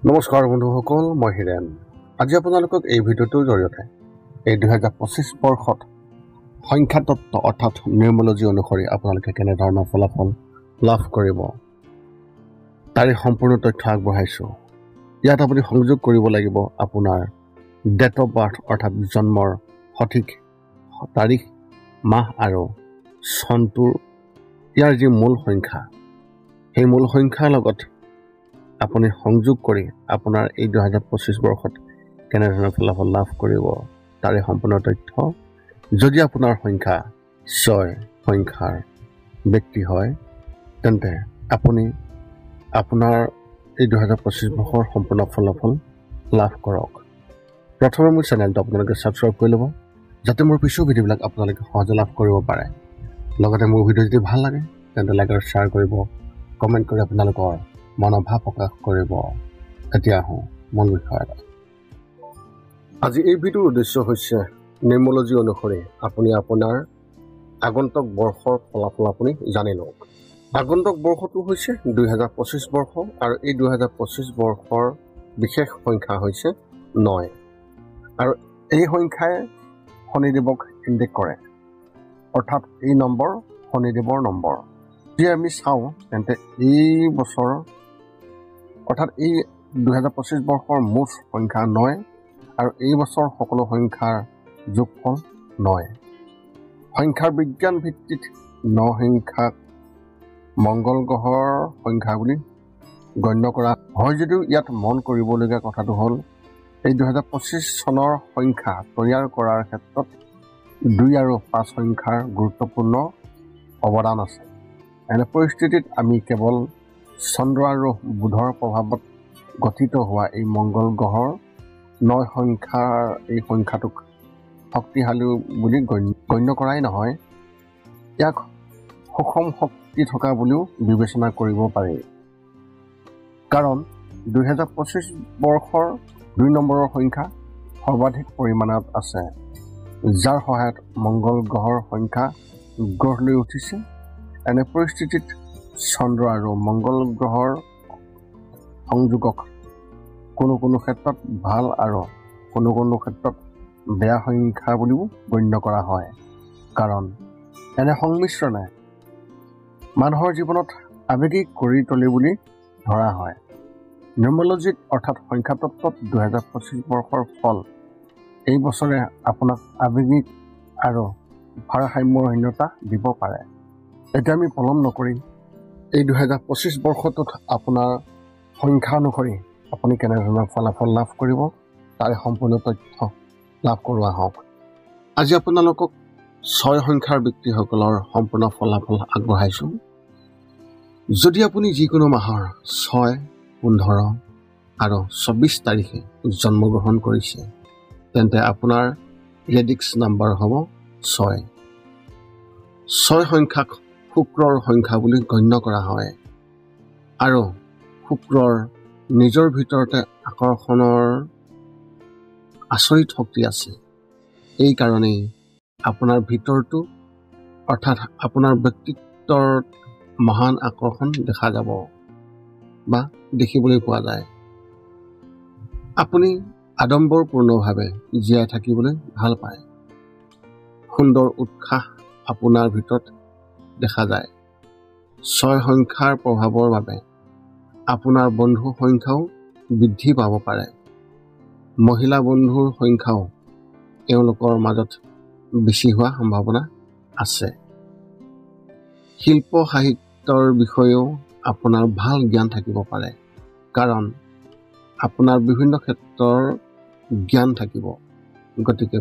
নমস্কাৰ বন্ধুসকল, মই হিৰেন। আজি আপোনালোকক এই ভিডিঅ'টোৰ জৰিয়তে এই 2025 বৰ্ষত সংখ্যাতত্ত্ব অৰ্থাৎ নিউমৰলজি অনুসৰি আপোনালোকে কেনেধৰণৰ ফলাফল লাভ কৰিব তাৰে সম্পূৰ্ণ তথ্য আগবঢ়াইছোঁ। ইয়াত আপুনি সংযোগ কৰিব লাগিব আপোনাৰ ডেট অফ বাৰ্থ অৰ্থাৎ জন্মৰ সঠিক তাৰিখ, মাহ আৰু চনটোৰ ইয়াৰ যি মূল সংখ্যা, সেই মূল সংখ্যাৰ লগত আপুনি সংযোগ কৰি আপোনাৰ এই 2025 বৰ্ষত কেনেধৰণৰ ফলাফল লাভ কৰিব তাৰে সম্পূৰ্ণ তথ্য। যদি আপোনাৰ সংখ্যা 6 সংখ্যাৰ ব্যক্তি হয়, তেন্তে আপুনি আপোনাৰ এই 2025 বৰ্ষৰ সম্পূৰ্ণ ফলাফল লাভ কৰক। প্ৰথমে মোৰ চেনেলটো আপোনালোকে ছাবস্ক্ৰাইব কৰি ল'ব, যাতে মোৰ পিছৰ ভিডিঅ'বিলাক আপোনালোকে সহজে লাভ কৰিব পাৰে। লগতে মোৰ ভিডিঅ' যদি ভাল লাগে তেন্তে লাইক আৰু শ্বেয়াৰ কৰিব, কমেণ্ট কৰি আপোনালোকৰ মনোভাৱ প্ৰকাশ কৰিব। এতিয়া আহোঁ মূল বিষয়ত। আজি এই ভিডিঅ'ৰ উদ্দেশ্য হৈছে নিউমৰলজি অনুসৰি আপুনি আপোনাৰ আগন্তুক বৰ্ষৰ ফলাফল আপুনি জানি লওক। আগন্তুক বৰ্ষটো হৈছে 2025 বৰ্ষ আৰু এই 2025 বৰ্ষৰ বিশেষ সংখ্যা হৈছে 9 আৰু এই সংখ্যাই শনিদেৱক ইণ্ডিকেট কৰে, অৰ্থাৎ এই নম্বৰ শনিদেৱৰ নম্বৰ। যদি আমি চাওঁ তেন্তে এই বছৰ অৰ্থাৎ এই 2025 বৰ্ষৰ মুঠ সংখ্যা 9 আৰু এই বছৰ সকলো সংখ্যাৰ যোগফল 9। সংখ্যাৰ বিজ্ঞান ভিত্তিত 9 সংখ্যাক মংগল গ্ৰহৰ সংখ্যা বুলি গণ্য কৰা হয়। যদিও ইয়াত মন কৰিবলগীয়া কথাটো হ'ল এই 2025 চনৰ সংখ্যা তৈয়াৰ কৰাৰ ক্ষেত্ৰত 2 আৰু 5 সংখ্যাৰ গুৰুত্বপূৰ্ণ অৱদান আছে। এনে পৰিস্থিতিত আমি কেৱল চন্দ্ৰ আৰু বুধৰ প্ৰভাৱত গঠিত হোৱা এই মংগল গ্ৰহৰ 9 সংখ্যাৰ এই সংখ্যাটোক শক্তিশালী বুলি গণ্য কৰাই নহয়, ইয়াক সুষম শক্তি থকা বুলিও বিবেচনা কৰিব পাৰি। কাৰণ 2025 বৰ্ষৰ 2 নম্বৰৰ সংখ্যা সৰ্বাধিক পৰিমাণত আছে, যাৰ সহায়ত মংগল গ্ৰহৰ সংখ্যা গঢ় লৈ উঠিছে। এনে পৰিস্থিতিত চন্দ্ৰ আৰু মংগল গ্ৰহৰ সংযোগক কোনো ক্ষেত্ৰত ভাল আৰু কোনো ক্ষেত্ৰত বেয়া সংখ্যা বুলিও গণ্য কৰা হয়। কাৰণ এনে সংমিশ্ৰণে মানুহৰ জীৱনত আৱেগিক কৰি তোলে বুলি ধৰা হয়। নিউমৰলজিত অৰ্থাৎ সংখ্যাতত্ত্বত 2025 বৰ্ষৰ ফল এই বছৰে আপোনাক আৱেগিক আৰু ভাৰসাম্যহীনতা দিব পাৰে। এতিয়া আমি পলম নকৰি এই 2025 বৰ্ষটোত আপোনাৰ সংখ্যা অনুসৰি আপুনি কেনেধৰণৰ ফলাফল লাভ কৰিব তাৰে সম্পূৰ্ণ তথ্য লাভ কৰোৱা হওক। আজি আপোনালোকক 6 সংখ্যাৰ ব্যক্তিসকলৰ সম্পূৰ্ণ ফলাফল আগবঢ়াইছোঁ। যদি আপুনি যিকোনো মাহৰ 6, 15 আৰু 24 তাৰিখে জন্মগ্ৰহণ কৰিছে, তেন্তে আপোনাৰ ৰেডিক্স নাম্বাৰ হ'ব 6। 6 সংখ্যাক শুক্ৰৰ সংখ্যা বুলি গণ্য কৰা হয় আৰু শুক্ৰৰ নিজৰ ভিতৰতে আকৰ্ষণৰ আচৰিত শক্তি আছে। এই কাৰণেই আপোনাৰ ভিতৰটো অৰ্থাৎ আপোনাৰ ব্যক্তিত্বৰ মহান আকৰ্ষণ দেখা যাব বা দেখিবলৈ পোৱা যায়। আপুনি আড়ম্বৰপূৰ্ণভাৱে জীয়াই থাকিবলৈ ভাল পায়। সুন্দৰ উৎসাহ আপোনাৰ ভিতৰত দেখা যায়। 6 সংখ্যাৰ প্ৰভাৱৰ বাবে আপোনাৰ বন্ধুৰ সংখ্যাও বৃদ্ধি পাব পাৰে। মহিলা বন্ধুৰ সংখ্যাও এওঁলোকৰ মাজত বেছি হোৱা সম্ভাৱনা আছে। শিল্প সাহিত্যৰ বিষয়েও আপোনাৰ ভাল জ্ঞান থাকিব পাৰে, কাৰণ আপোনাৰ বিভিন্ন ক্ষেত্ৰৰ জ্ঞান থাকিব। গতিকে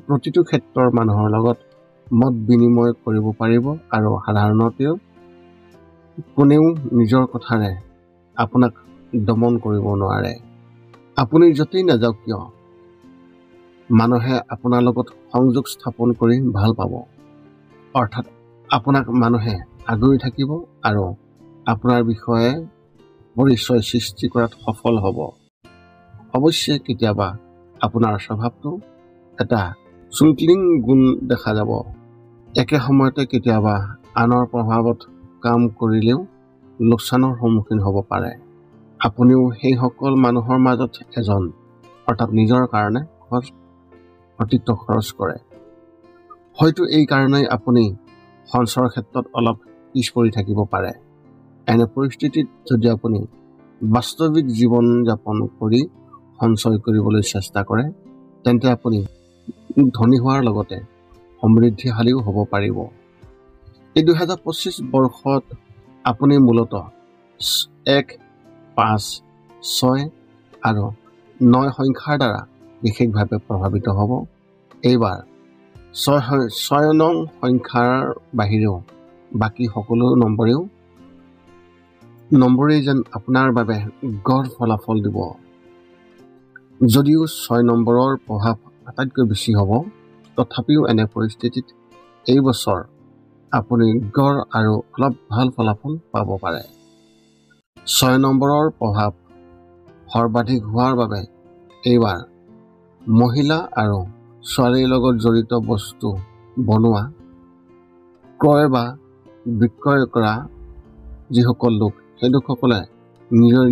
প্ৰতিটো ক্ষেত্ৰৰ মানুহৰ লগত মত বিনিময় কৰিব পাৰিব আৰু সাধাৰণতেও কোনেও নিজৰ কথাৰে আপোনাক দমন কৰিব নোৱাৰে। আপুনি য'তেই নাযাওক কিয় মানুহে আপোনাৰ লগত সংযোগ স্থাপন কৰি ভাল পাব, অৰ্থাৎ আপোনাক মানুহে আগুৰি থাকিব আৰু আপোনাৰ বিষয়ে পৰিচয় সৃষ্টি কৰাত সফল হ'ব। অৱশ্যে কেতিয়াবা আপোনাৰ স্বভাৱটো এটা চুংকলিং গুণ দেখা যাব। একে সময়তে কেতিয়াবা আনৰ প্ৰভাৱত কাম কৰিলেও লোকচানৰ সন্মুখীন হ'ব পাৰে। আপুনিও সেইসকল মানুহৰ মাজত এজন, অৰ্থাৎ নিজৰ কাৰণে অতিৰিক্ত খৰচ কৰে। হয়তো এই কাৰণেই আপুনি সঞ্চয়ৰ ক্ষেত্ৰত অলপ পিছ পৰি থাকিব পাৰে। এনে পৰিস্থিতিত যদি আপুনি বাস্তৱিক জীৱন যাপন কৰি সঞ্চয় কৰিবলৈ চেষ্টা কৰে, তেন্তে আপুনি ধনী হোৱাৰ লগতে সমৃদ্ধিশালীও হ'ব পাৰিব। এই 2025 বৰ্ষত আপুনি মূলতঃ 1, 5, 6 আৰু 9 সংখ্যাৰ দ্বাৰা বিশেষভাৱে প্ৰভাৱিত হ'ব। এইবাৰ 6 নং সংখ্যাৰ বাহিৰেও বাকী সকলো নম্বৰেই যেন আপোনাৰ বাবে গড় ফলাফল দিব। যদিও 6 নম্বৰৰ প্ৰভাৱ আটাইতকৈ বেছি হ'ব, তথাপিও এনে পৰিস্থিতিত এই বছৰ আপুনি গড় আৰু অলপ ভাল ফলাফল পাব পাৰে। 6 নম্বৰৰ প্ৰভাৱ সৰ্বাধিক হোৱাৰ বাবে এইবাৰ মহিলা আৰু ছোৱালীৰ লগত জড়িত বস্তু বনোৱা, ক্ৰয় বা বিক্ৰয় কৰা যিসকল লোক, সেই লোকসকলে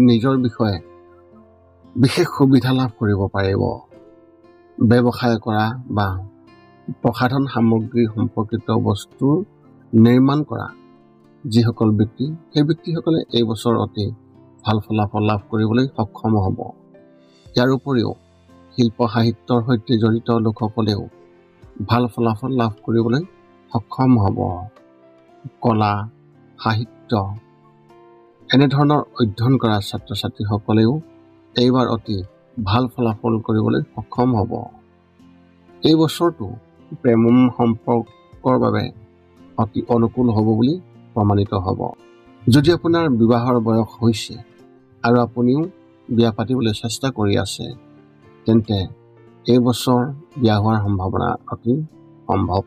নিজৰ বিষয়ে বিশেষ সুবিধা লাভ কৰিব পাৰিব। ব্যৱসায় কৰা বা প্ৰসাধন সামগ্ৰী সম্পৰ্কিত বস্তু নিৰ্মাণ কৰা যিসকল ব্যক্তি, সেই ব্যক্তিসকলে এই বছৰ অতি ভাল ফলাফল লাভ কৰিবলৈ সক্ষম হ'ব। ইয়াৰ উপৰিও শিল্প সাহিত্যৰ সৈতে জড়িত লোকসকলেও ভাল ফলাফল লাভ কৰিবলৈ সক্ষম হ'ব। কলা, সাহিত্য এনেধৰণৰ অধ্যয়ন কৰা ছাত্ৰ ছাত্ৰীসকলেও এইবাৰ অতি ভাল ফলাফল কৰিবলৈ সক্ষম হ'ব। এই বছৰটো প্ৰেম সম্পৰ্কৰ বাবে অতি অনুকূল হ'ব বুলি প্ৰমাণিত হ'ব। যদি আপোনাৰ বিবাহৰ বয়স হৈছে আৰু আপুনিও বিয়া পাতিবলৈ চেষ্টা কৰি আছে, তেন্তে এই বছৰ বিয়া হোৱাৰ সম্ভাৱনা অতি সম্ভৱ।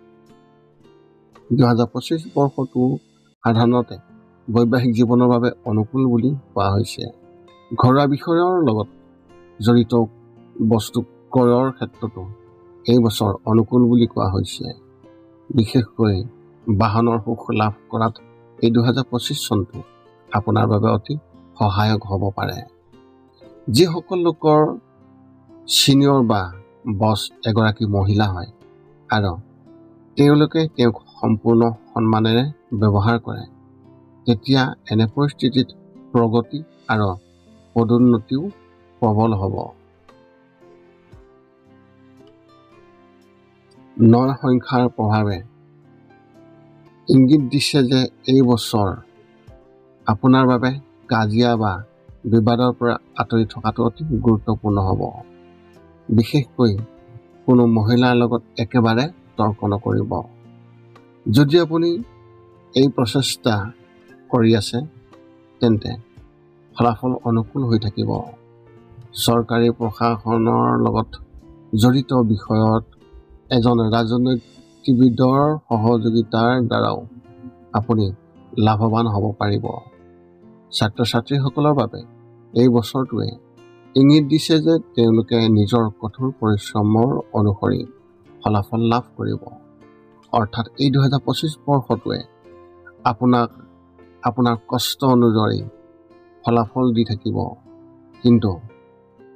2025 বৰ্ষটো সাধাৰণতে বৈবাহিক জীৱনৰ বাবে অনুকূল বুলি কোৱা হৈছে। ঘৰুৱা বিষয়ৰ লগত জড়িত বস্তু ক্ৰয়ৰ ক্ষেত্ৰতো এই বছৰ অনুকূল বুলি কোৱা হৈছে। বিশেষকৈ বাহনৰ সুখ লাভ কৰাত এই 2025 চনটো আপোনাৰ বাবে অতি সহায়ক হ'ব পাৰে। যিসকল লোকৰ ছিনিয়ৰ বা বছ এগৰাকী মহিলা হয় আৰু তেওঁলোকে তেওঁক সম্পূৰ্ণ সন্মানেৰে ব্যৱহাৰ কৰে, তেতিয়া এনে পৰিস্থিতিত প্ৰগতি আৰু পদোন্নতিও প্ৰবল হ'ব। 9 সংখ্যাৰ প্ৰভাৱে ইংগিত দিছে যে এই বছৰ আপোনাৰ বাবে কাজিয়া বা বিবাদৰ পৰা আঁতৰি থকাটো অতি গুৰুত্বপূৰ্ণ হ'ব। বিশেষকৈ কোনো মহিলাৰ লগত একেবাৰে তৰ্ক নকৰিব। যদি আপুনি এই প্ৰচেষ্টা কৰি আছে, তেন্তে ফলাফল অনুকূল হৈ থাকিব। চৰকাৰী প্ৰশাসনৰ লগত জড়িত বিষয়ত এজন ৰাজনীতিবিদৰ সহযোগিতাৰ দ্বাৰাও আপুনি লাভৱান হ'ব পাৰিব। ছাত্ৰ ছাত্ৰীসকলৰ বাবে এই বছৰটোৱে ইংগিত দিছে যে তেওঁলোকে নিজৰ কঠোৰ পৰিশ্ৰমৰ অনুসৰি ফলাফল লাভ কৰিব। অৰ্থাৎ এই 2025 বৰ্ষটোৱে আপোনাৰ কষ্ট অনুযায়ী ফলাফল দি থাকিব, কিন্তু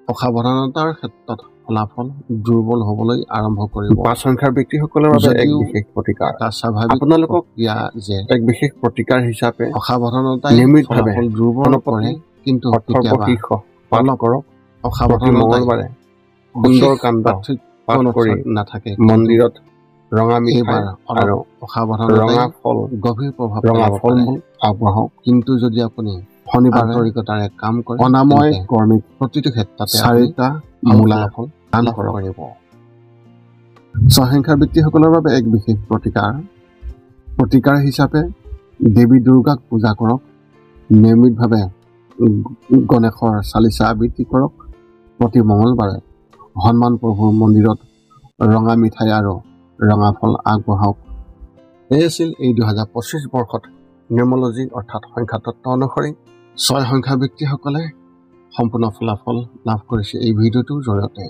অসাৱধানতাৰ ক্ষেত্ৰত ফলাফল দুৰ্বল হ'বলৈ আৰম্ভ কৰিব। 5 সংখ্যাৰ ব্যক্তিসকলৰ বাবে এক বিশেষ প্ৰতিকাৰ। স্বাভাৱিক আপোনালোকক যে এক বিশেষ প্ৰতিকাৰ হিচাপে অসাৱধানতাই নিয়মিতভাৱে দুৰ্বল কৰে, কিন্তু পালন কৰক। মঙলবাৰে সুন্দৰ কাণ্ড পাঠ কৰি নাথাকে মন্দিৰত ৰঙা মিঠাই আৰু ৰঙা ফল গভীৰ প্ৰভাৱ ফল-মূল আগবঢ়াওক। কিন্তু যদি আপুনি শনিবাৰ আন্তৰিকতাৰে কাম কৰে, অনাময় কৰ্মীক প্ৰতিটো ক্ষেত্ৰতে 4টা মূলা ফল দান কৰিব। 6 সংখ্যাৰ ব্যক্তিসকলৰ বাবে এক বিশেষ প্ৰতিকাৰ হিচাপে দেৱী দুৰ্গাক পূজা কৰক। নিয়মিতভাৱে গণেশৰ চালিচা আবৃত্তি কৰক। প্ৰতি মঙলবাৰে হনুমান প্ৰভুৰ মন্দিৰত ৰঙা মিঠাই আৰু ৰঙা ফল আগবঢ়াওক। এই আছিল এই 2025 বৰ্ষত নিউমৰলজি অৰ্থাৎ সংখ্যাতত্ত্ব অনুসৰি 6 সংখ্যা ব্যক্তিসকলে সম্পূৰ্ণ ফলাফল লাভ কৰিছে এই ভিডিঅ'টোৰ জৰিয়তে।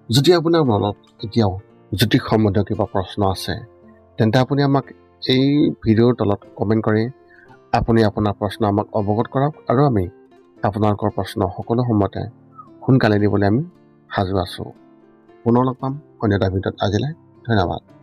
যদি আপোনাৰ মনত এতিয়াও জ্যোতিষ সম্বন্ধীয় কিবা প্ৰশ্ন আছে, তেন্তে আপুনি আমাক এই ভিডিঅ'ৰ তলত কমেণ্ট কৰি আপুনি আপোনাৰ প্ৰশ্ন আমাক অৱগত কৰক আৰু আমি আপোনালোকৰ প্ৰশ্ন সকলো সময়তে সোনকালে দিবলৈ আমি সাজু আছোঁ। পুনৰ লগ পাম অন্য এটা ভিডিঅ'ত। আজিলৈ ধন্যবাদ।